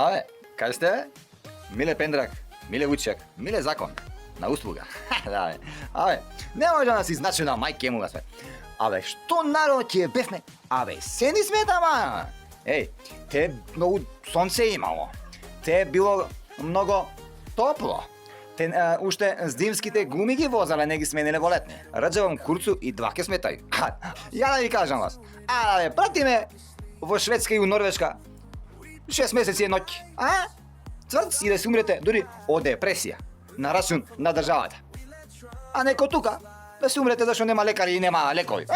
Абе, кај сте? Миле Пендрак, миле Вучак, миле Закон, на услуга. Да, бе. Абе, не може да си значи на мајке му све. Абе, што народ ќе бевме? Абе, се ни сме тама. Еј, те многу сонце имало. Те било многу топло. Те уште зимските гуми ги возале, не ги смениле во летни. Раджавам курцу и два ке сметај. Ја да ви кажам вас. Абе, пратиме во Шведска и у Норвешка 6 месеци е ноќ. Цврц и да се умрете дури од депресија на рачун на државата. А неко тука да се умрете зашто нема лекари и нема лекови.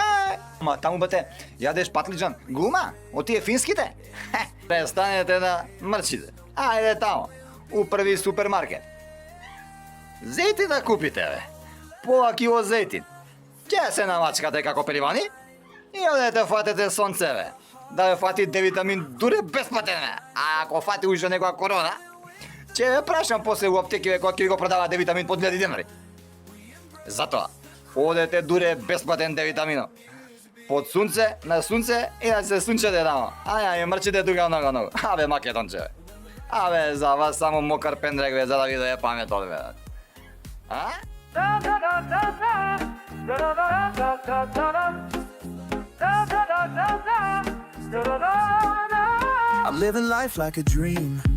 Ма таму бате, јадеш патлиџан, гума, од тие финските. Престанете да мрчите. Ајде тамо, у први супермаркет. Зејтин да купите, бе. Пола кило зејтин. Ќе се намачкате како пеливани и одете фатете сонце, бе. Да ве фати D-витамин дуре бесплатен, бе. А ако фати уште некоја корона, ќе ве прашам после у аптеки, бе, кој ќе ви го продава D-витамин по 1000 денари. Затоа, одете дуре бесплатен D-витамино. Под сунце, на сунце и да се сунчете тамо. Аја, мрчите тука много. Абе, македонче, бе. Абе, за вас само мокар Пендрак, бе, за да ви дое памет, бе. I'm living life like a dream.